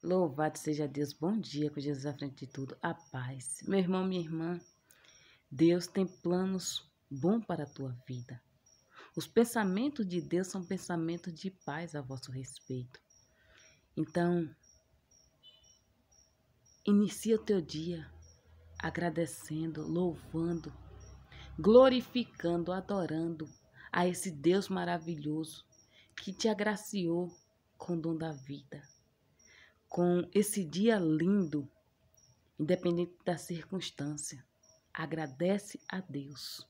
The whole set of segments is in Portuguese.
Louvado seja Deus. Bom dia, com Jesus à frente de tudo. A paz. Meu irmão, minha irmã, Deus tem planos bons para a tua vida. Os pensamentos de Deus são pensamentos de paz a vosso respeito. Então, inicia o teu dia agradecendo, louvando, glorificando, adorando a esse Deus maravilhoso que te agraciou com o dom da vida. Com esse dia lindo, independente da circunstância, agradece a Deus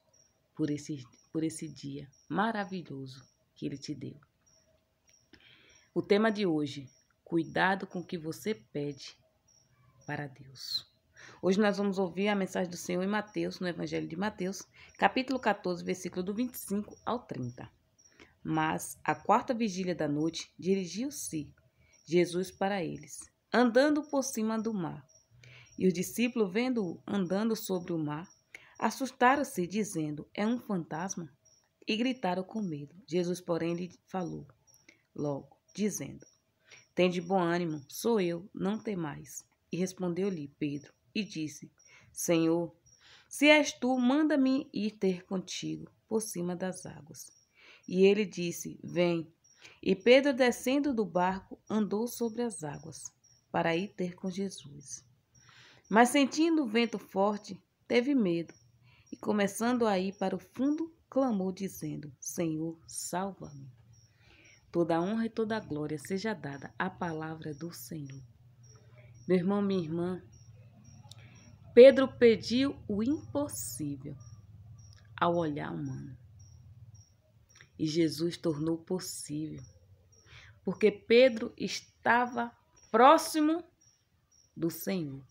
por esse dia maravilhoso que Ele te deu. O tema de hoje, cuidado com o que você pede para Deus. Hoje nós vamos ouvir a mensagem do Senhor em Mateus, no Evangelho de Mateus, capítulo 14, versículo do 25 ao 30. Mas, à quarta vigília da noite, dirigiu-se Jesus para eles, andando por cima do mar. E os discípulos, vendo-o andando sobre o mar, assustaram-se, dizendo, é um fantasma, e gritaram com medo. Jesus, porém, lhe falou logo, dizendo, tende bom ânimo, sou eu, não temais. E respondeu-lhe Pedro, e disse, Senhor, se és tu, manda-me ir ter contigo por cima das águas. E ele disse, vem. E Pedro, descendo do barco, andou sobre as águas, para ir ter com Jesus. Mas sentindo o vento forte, teve medo, e começando a ir para o fundo, clamou, dizendo, Senhor, salva-me. Toda a honra e toda a glória seja dada à palavra do Senhor. Meu irmão, minha irmã, Pedro pediu o impossível ao olhar humano. E Jesus tornou possível, porque Pedro estava próximo do Senhor.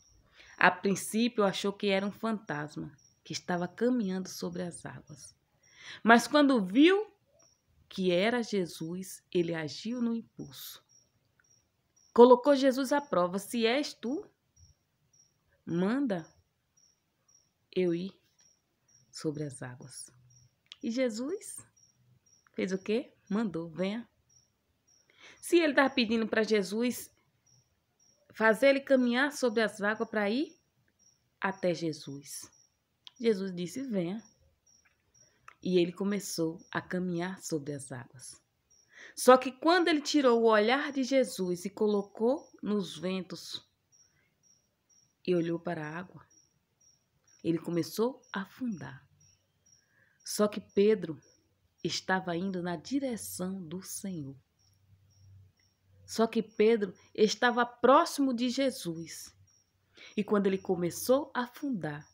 A princípio achou que era um fantasma que estava caminhando sobre as águas. Mas quando viu que era Jesus, ele agiu no impulso. Colocou Jesus à prova. Se és tu, manda eu ir sobre as águas. E Jesus fez o quê? Mandou, venha. Se ele estava pedindo para Jesus fazer ele caminhar sobre as águas para ir até Jesus, Jesus disse, venha. E ele começou a caminhar sobre as águas. Só que quando ele tirou o olhar de Jesus e colocou nos ventos e olhou para a água, ele começou a afundar. Só que Pedro estava indo na direção do Senhor. Só que Pedro estava próximo de Jesus. E quando ele começou a afundar,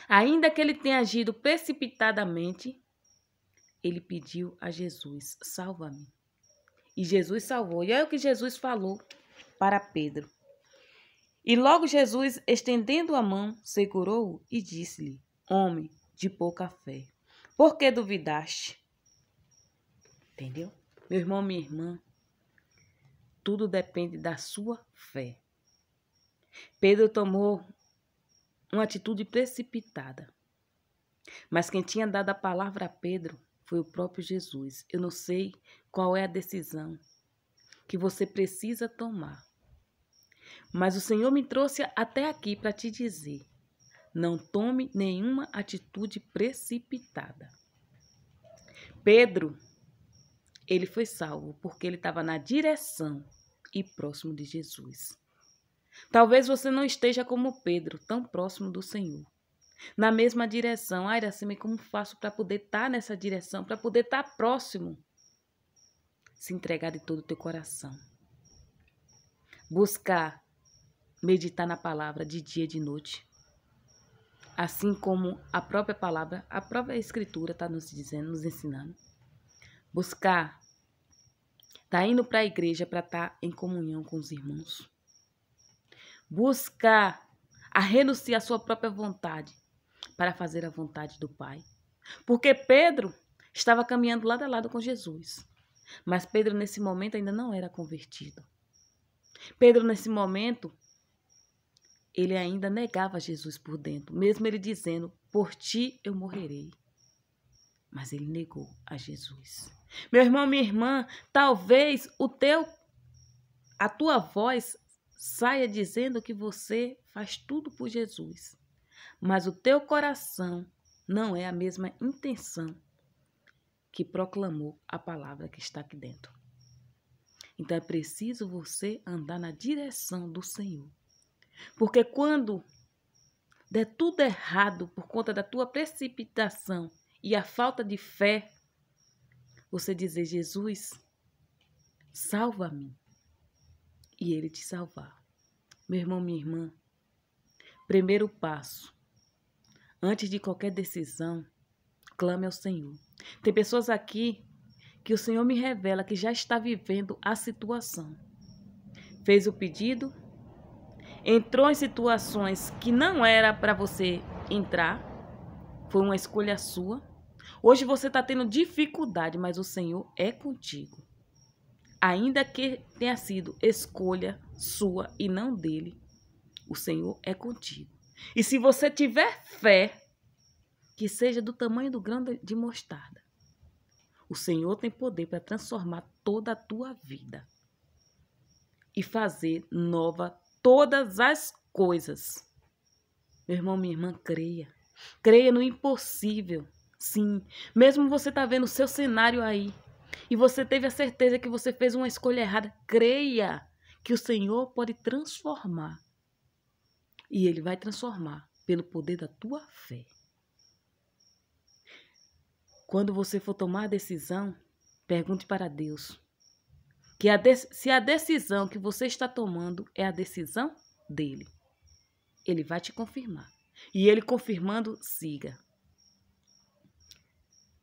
ainda que ele tenha agido precipitadamente, ele pediu a Jesus, salva-me. E Jesus salvou. E olha o que Jesus falou para Pedro. E logo Jesus, estendendo a mão, segurou-o e disse-lhe, homem de pouca fé, por que duvidaste? Entendeu? Meu irmão, minha irmã, tudo depende da sua fé. Pedro tomou uma atitude precipitada. Mas quem tinha dado a palavra a Pedro foi o próprio Jesus. Eu não sei qual é a decisão que você precisa tomar. Mas o Senhor me trouxe até aqui para te dizer, não tome nenhuma atitude precipitada. Pedro, ele foi salvo porque ele estava na direção e próximo de Jesus. Talvez você não esteja como Pedro, tão próximo do Senhor. Na mesma direção. Ai, Iracema, como faço para poder estar nessa direção, para poder estar próximo? Se entregar de todo o teu coração. Buscar, meditar na palavra de dia e de noite. Assim como a própria palavra, a própria Escritura está nos dizendo, nos ensinando. Buscar, tá indo para a igreja para estar em comunhão com os irmãos. Buscar a renunciar à sua própria vontade para fazer a vontade do Pai. Porque Pedro estava caminhando lado a lado com Jesus. Mas Pedro, nesse momento, ainda não era convertido. Pedro, nesse momento, ele ainda negava Jesus por dentro. Mesmo ele dizendo, por ti eu morrerei. Mas ele negou a Jesus. Meu irmão, minha irmã, talvez a tua voz saia dizendo que você faz tudo por Jesus, mas o teu coração não é a mesma intenção que proclamou a palavra que está aqui dentro. Então é preciso você andar na direção do Senhor. Porque quando der tudo errado por conta da tua precipitação e a falta de fé, você dizer: Jesus, salva-me, e Ele te salvar. Meu irmão, minha irmã, primeiro passo, antes de qualquer decisão, clame ao Senhor. Tem pessoas aqui que o Senhor me revela que já está vivendo a situação. Fez o pedido, entrou em situações que não era para você entrar, foi uma escolha sua. Hoje você está tendo dificuldade, mas o Senhor é contigo. Ainda que tenha sido escolha sua e não dele, o Senhor é contigo. E se você tiver fé, que seja do tamanho do grão de mostarda, o Senhor tem poder para transformar toda a tua vida e fazer nova todas as coisas. Meu irmão, minha irmã, creia. Creia no impossível. Sim, mesmo você está vendo o seu cenário aí e você teve a certeza que você fez uma escolha errada, creia que o Senhor pode transformar. E Ele vai transformar pelo poder da tua fé. Quando você for tomar a decisão, pergunte para Deus que se a decisão que você está tomando é a decisão dele. Ele vai te confirmar. E ele confirmando, siga.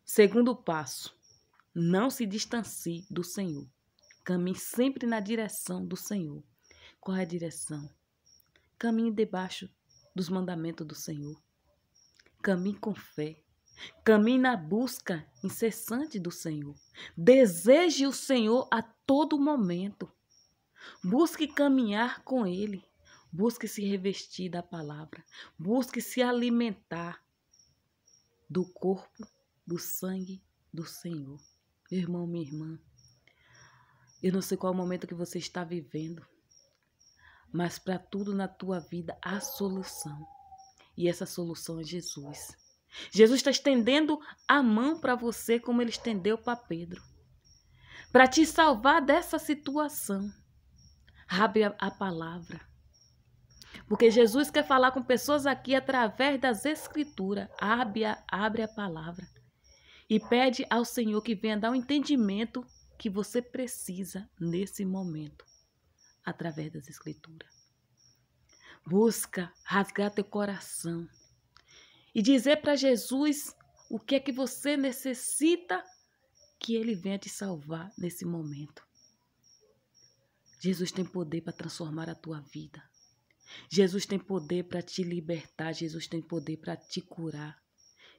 Segundo passo, não se distancie do Senhor. Caminhe sempre na direção do Senhor. Qual é a direção? Caminhe debaixo dos mandamentos do Senhor. Caminhe com fé. Caminhe na busca incessante do Senhor. Deseje o Senhor a todo momento. Busque caminhar com Ele. Busque se revestir da palavra. Busque se alimentar do corpo, do sangue do Senhor. Meu irmão, minha irmã, eu não sei qual é o momento que você está vivendo, mas para tudo na tua vida há solução. E essa solução é Jesus. Jesus está estendendo a mão para você como Ele estendeu para Pedro, para te salvar dessa situação. Abre a palavra. Porque Jesus quer falar com pessoas aqui através das Escrituras. Abre a palavra. E pede ao Senhor que venha dar o entendimento que você precisa nesse momento. Através das Escrituras. Busca rasgar teu coração. E dizer para Jesus o que é que você necessita que Ele venha te salvar nesse momento. Jesus tem poder para transformar a tua vida. Jesus tem poder para te libertar. Jesus tem poder para te curar.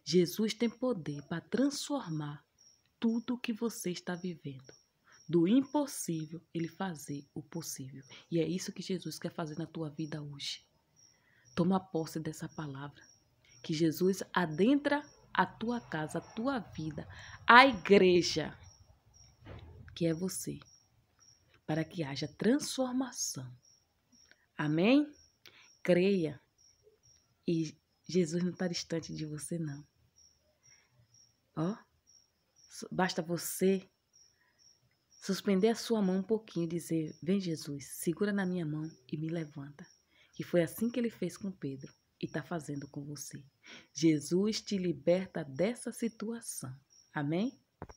Jesus tem poder para transformar tudo o que você está vivendo. Do impossível, Ele fazer o possível. E é isso que Jesus quer fazer na tua vida hoje. Toma posse dessa palavra. Que Jesus adentra a tua casa, a tua vida, a igreja, que é você, para que haja transformação. Amém? Creia. E Jesus não está distante de você, não. Ó, basta você suspender a sua mão um pouquinho e dizer: vem Jesus, segura na minha mão e me levanta. Que foi assim que Ele fez com Pedro e está fazendo com você. Jesus te liberta dessa situação. Amém?